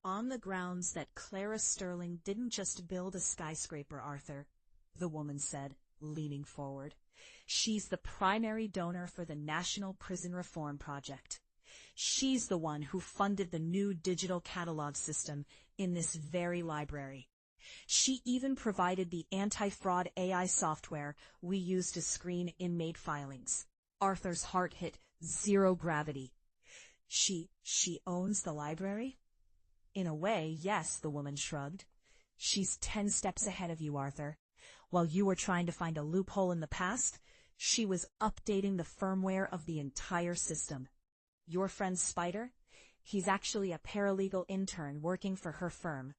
On the grounds that Clara Sterling didn't just build a skyscraper, Arthur, the woman said, leaning forward. She's the primary donor for the National Prison Reform Project. She's the one who funded the new digital catalog system in this very library. She even provided the anti-fraud AI software we use to screen inmate filings. Arthur's heart hit zero gravity. She owns the library? In a way, yes, the woman shrugged. She's 10 steps ahead of you, Arthur. While you were trying to find a loophole in the past, she was updating the firmware of the entire system. Your friend Spider? He's actually a paralegal intern working for her firm.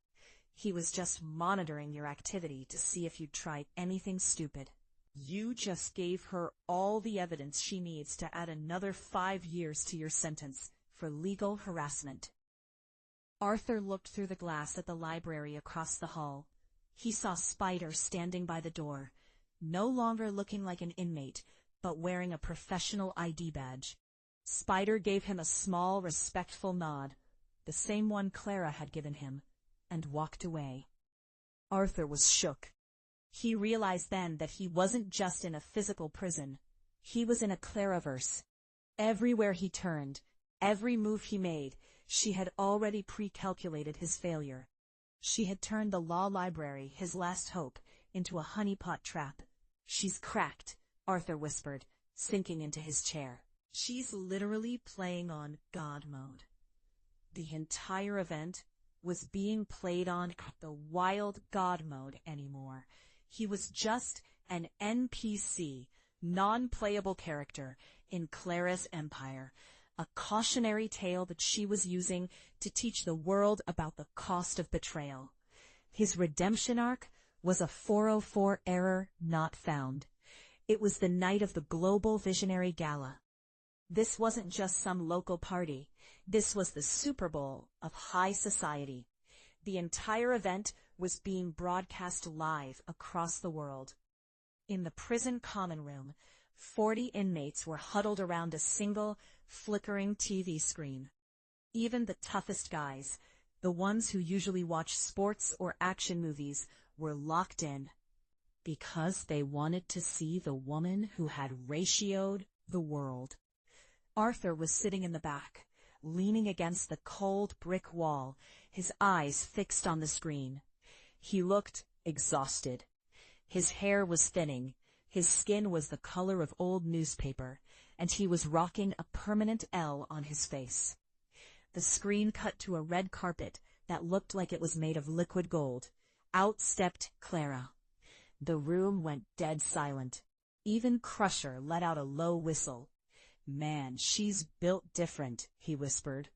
He was just monitoring your activity to see if you'd tried anything stupid. You just gave her all the evidence she needs to add another 5 years to your sentence for legal harassment. Arthur looked through the glass at the library across the hall. He saw Spider standing by the door, no longer looking like an inmate, but wearing a professional ID badge. Spider gave him a small, respectful nod, the same one Clara had given him, and walked away. Arthur was shook. He realized then that he wasn't just in a physical prison. He was in a Claraverse. Everywhere he turned, every move he made, she had already pre-calculated his failure. She had turned the law library, his last hope, into a honeypot trap. She's cracked, Arthur whispered, sinking into his chair. She's literally playing on God mode. The entire event was being played on the wild God mode anymore. He was just an NPC, non-playable character in Clara's empire, a cautionary tale that she was using to teach the world about the cost of betrayal. His redemption arc was a 404 error not found. It was the night of the Global Visionary Gala. This wasn't just some local party. This was the Super Bowl of high society. The entire event was being broadcast live across the world. In the prison common room, 40 inmates were huddled around a single, flickering TV screen. Even the toughest guys, the ones who usually watch sports or action movies, were locked in. Because they wanted to see the woman who had ratioed the world. Arthur was sitting in the back, leaning against the cold brick wall, his eyes fixed on the screen. He looked exhausted. His hair was thinning, his skin was the color of old newspaper, and he was rocking a permanent L on his face. The screen cut to a red carpet that looked like it was made of liquid gold. Out stepped Clara. The room went dead silent. Even Crusher let out a low whistle. "Man, she's built different," he whispered.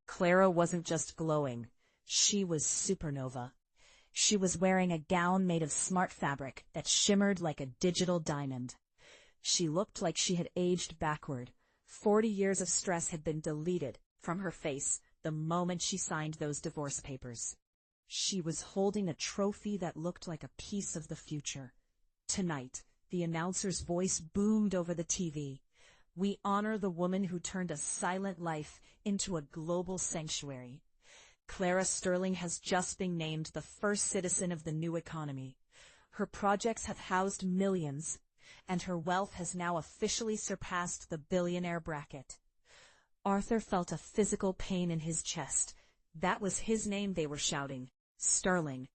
Clara wasn't just glowing. She was supernova. She was wearing a gown made of smart fabric that shimmered like a digital diamond. She looked like she had aged backward. 40 years of stress had been deleted from her face the moment she signed those divorce papers. She was holding a trophy that looked like a piece of the future. Tonight, the announcer's voice boomed over the TV. "We honor the woman who turned a silent life into a global sanctuary. Clara Sterling has just been named the first citizen of the new economy. Her projects have housed millions, and her wealth has now officially surpassed the billionaire bracket." Arthur felt a physical pain in his chest. That was his name they were shouting, Sterling.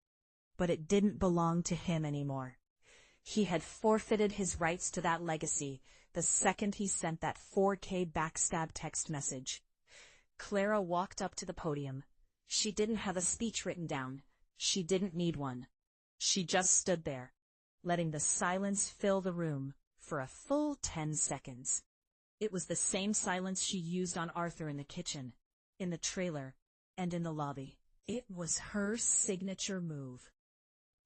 But it didn't belong to him anymore. He had forfeited his rights to that legacy the second he sent that 4K backstab text message. Clara walked up to the podium. She didn't have a speech written down. She didn't need one. She just stood there, letting the silence fill the room for a full 10 seconds. It was the same silence she used on Arthur in the kitchen, in the trailer, and in the lobby. It was her signature move.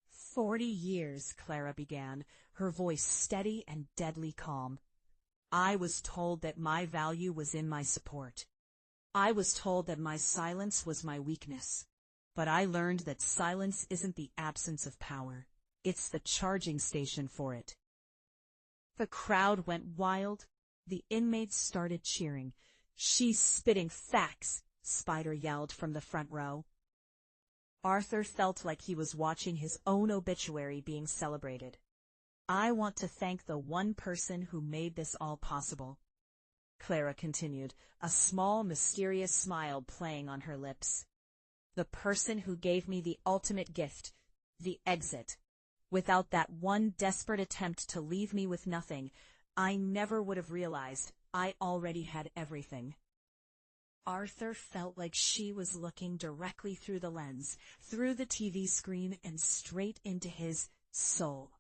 40 years, Clara began, her voice steady and deadly calm. I was told that my value was in my support. I was told that my silence was my weakness. But I learned that silence isn't the absence of power. It's the charging station for it. The crowd went wild. The inmates started cheering. "She's spitting facts," Spider yelled from the front row. Arthur felt like he was watching his own obituary being celebrated. "I want to thank the one person who made this all possible," Clara continued, a small, mysterious smile playing on her lips. "The person who gave me the ultimate gift, the exit. Without that one desperate attempt to leave me with nothing, I never would have realized I already had everything." Arthur felt like she was looking directly through the lens, through the TV screen, and straight into his soul.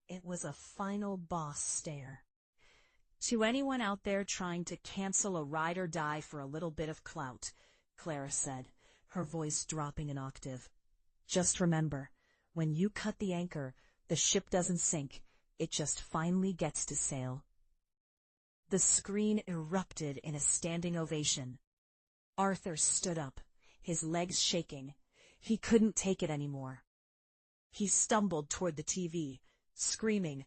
It was a final boss stare. "To anyone out there trying to cancel a ride or die for a little bit of clout," Clara said, her voice dropping an octave, "just remember, when you cut the anchor, the ship doesn't sink, it just finally gets to sail." The screen erupted in a standing ovation. Arthur stood up, his legs shaking. He couldn't take it anymore. He stumbled toward the TV, screaming,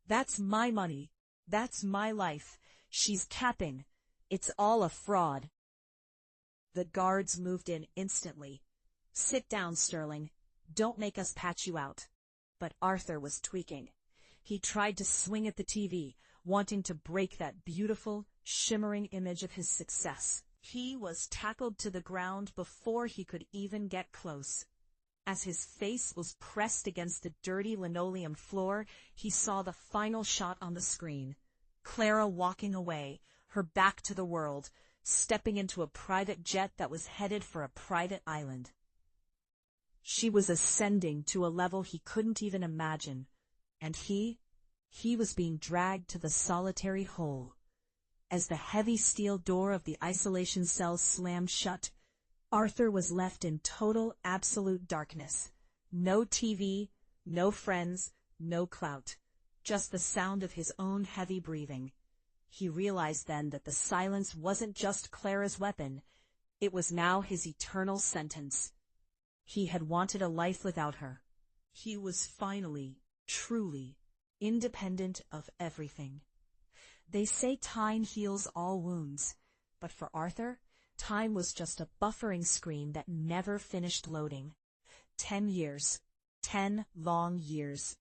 "That's my money! That's my life! She's capping! It's all a fraud!" The guards moved in instantly. "Sit down, Sterling. Don't make us patch you out." But Arthur was tweaking. He tried to swing at the TV, wanting to break that beautiful, shimmering image of his success. He was tackled to the ground before he could even get close. As his face was pressed against the dirty linoleum floor, he saw the final shot on the screen. Clara walking away, her back to the world, stepping into a private jet that was headed for a private island. She was ascending to a level he couldn't even imagine, and he was being dragged to the solitary hole. As the heavy steel door of the isolation cell slammed shut, Arthur was left in total, absolute darkness. No TV, no friends, no clout, just the sound of his own heavy breathing. He realized then that the silence wasn't just Clara's weapon, it was now his eternal sentence. He had wanted a life without her. He was finally, truly, independent of everything. They say time heals all wounds, but for Arthur, time was just a buffering screen that never finished loading. 10 years. 10 long years.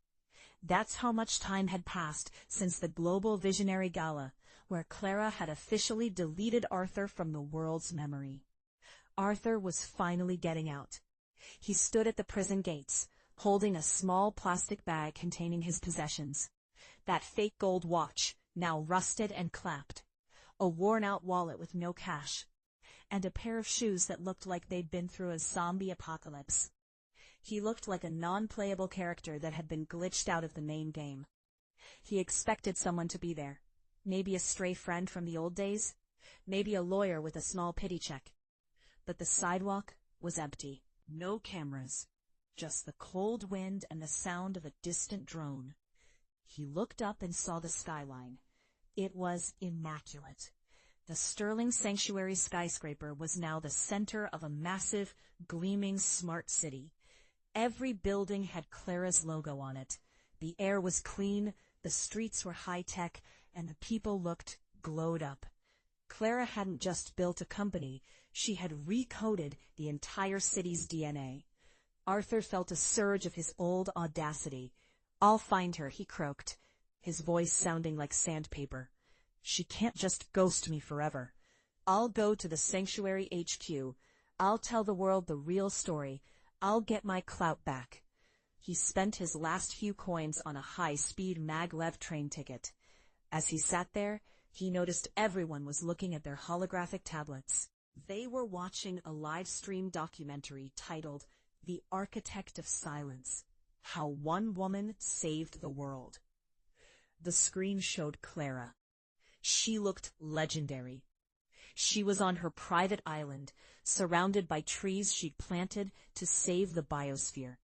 That's how much time had passed since the Global Visionary Gala, where Clara had officially deleted Arthur from the world's memory. Arthur was finally getting out. He stood at the prison gates, holding a small plastic bag containing his possessions. That fake gold watch, now rusted and clapped, a worn-out wallet with no cash, and a pair of shoes that looked like they'd been through a zombie apocalypse. He looked like a non-playable character that had been glitched out of the main game. He expected someone to be there, maybe a stray friend from the old days, maybe a lawyer with a small pity check. But the sidewalk was empty. No cameras, just the cold wind and the sound of a distant drone. He looked up and saw the skyline. It was immaculate. The Sterling Sanctuary skyscraper was now the center of a massive, gleaming smart city. Every building had Clara's logo on it. The air was clean, the streets were high-tech, and the people looked glowed up. Clara hadn't just built a company, she had recoded the entire city's DNA. Arthur felt a surge of his old audacity. "I'll find her," he croaked, his voice sounding like sandpaper. "She can't just ghost me forever. I'll go to the Sanctuary HQ. I'll tell the world the real story. I'll get my clout back." He spent his last few coins on a high-speed maglev train ticket. As he sat there, he noticed everyone was looking at their holographic tablets. They were watching a live-stream documentary titled The Architect of Silence: How One Woman Saved the World. The screen showed Clara. She looked legendary. She was on her private island, surrounded by trees she'd planted to save the biosphere.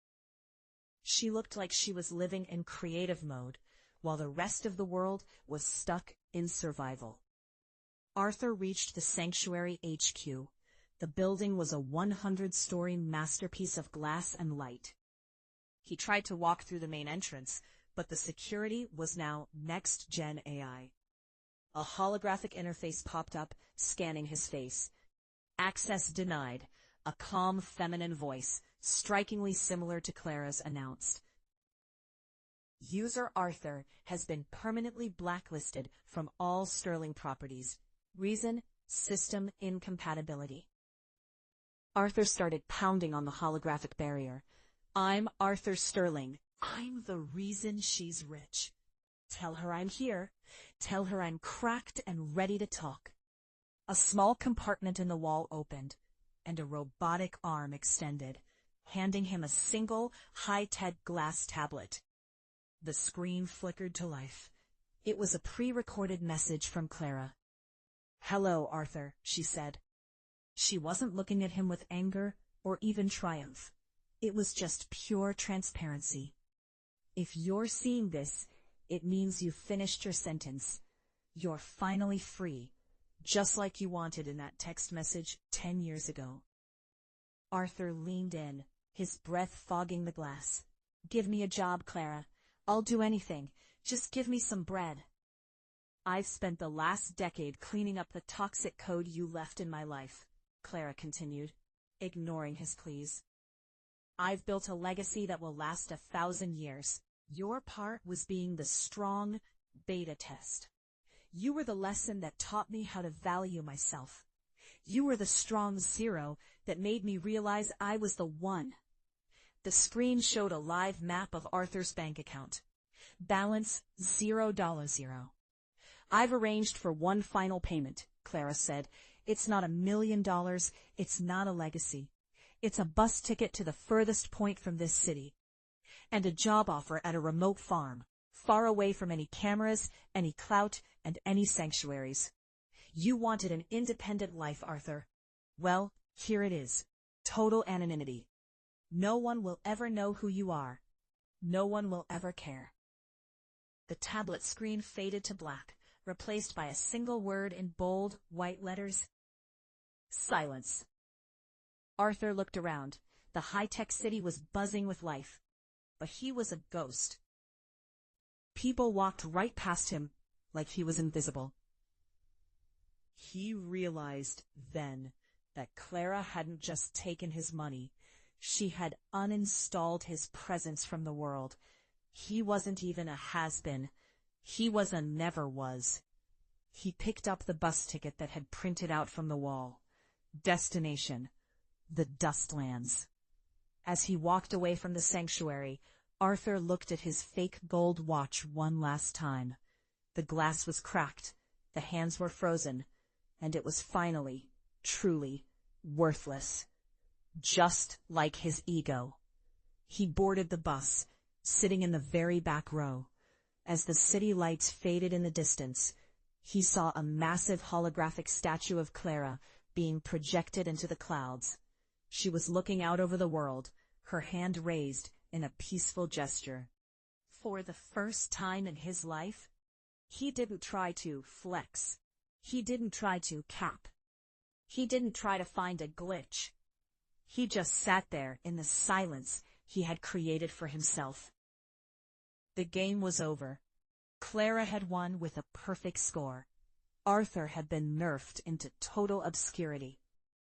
She looked like she was living in creative mode, while the rest of the world was stuck in survival. Arthur reached the Sanctuary HQ. The building was a 100-story masterpiece of glass and light. He tried to walk through the main entrance, but the security was now next-gen AI. A holographic interface popped up, scanning his face. "Access denied. A calm, feminine voice, strikingly similar to Clara's, announced. User Arthur has been permanently blacklisted from all Sterling properties. Reason: system incompatibility. Arthur started pounding on the holographic barrier. I'm Arthur Sterling. I'm the reason she's rich. Tell her I'm here. Tell her I'm cracked and ready to talk. A small compartment in the wall opened, and a robotic arm extended, handing him a single, high-tech glass tablet. The screen flickered to life. It was a pre-recorded message from Clara. Hello, Arthur, she said. She wasn't looking at him with anger or even triumph. It was just pure transparency. If you're seeing this, it means you've finished your sentence. You're finally free, just like you wanted in that text message 10 years ago. Arthur leaned in, his breath fogging the glass. Give me a job, Clara. I'll do anything. Just give me some bread. I've spent the last decade cleaning up the toxic code you left in my life, Clara continued, ignoring his pleas. I've built a legacy that will last 1,000 years. Your part was being the strong beta test. You were the lesson that taught me how to value myself. You were the strong zero that made me realize I was the one. The screen showed a live map of Arthur's bank account. Balance $0. I've arranged for one final payment, Clara said. It's not $1 million. It's not a legacy. It's a bus ticket to the furthest point from this city. And a job offer at a remote farm, far away from any cameras, any clout, and any sanctuaries. You wanted an independent life, Arthur. Well, here it is. Total anonymity. No one will ever know who you are. No one will ever care. The tablet screen faded to black, replaced by a single word in bold, white letters. Silence. Arthur looked around. The high-tech city was buzzing with life. But he was a ghost. People walked right past him, like he was invisible. He realized then that Clara hadn't just taken his money. She had uninstalled his presence from the world. He wasn't even a has-been. He was a never-was. He picked up the bus ticket that had printed out from the wall. Destination: the Dustlands. As he walked away from the sanctuary, Arthur looked at his fake gold watch one last time. The glass was cracked, the hands were frozen, and it was finally, truly, worthless. Just like his ego. He boarded the bus, sitting in the very back row. As the city lights faded in the distance, he saw a massive holographic statue of Clara being projected into the clouds. She was looking out over the world, her hand raised in a peaceful gesture. For the first time in his life, he didn't try to flex. He didn't try to cap. He didn't try to find a glitch. He just sat there in the silence he had created for himself. The game was over. Clara had won with a perfect score. Arthur had been nerfed into total obscurity.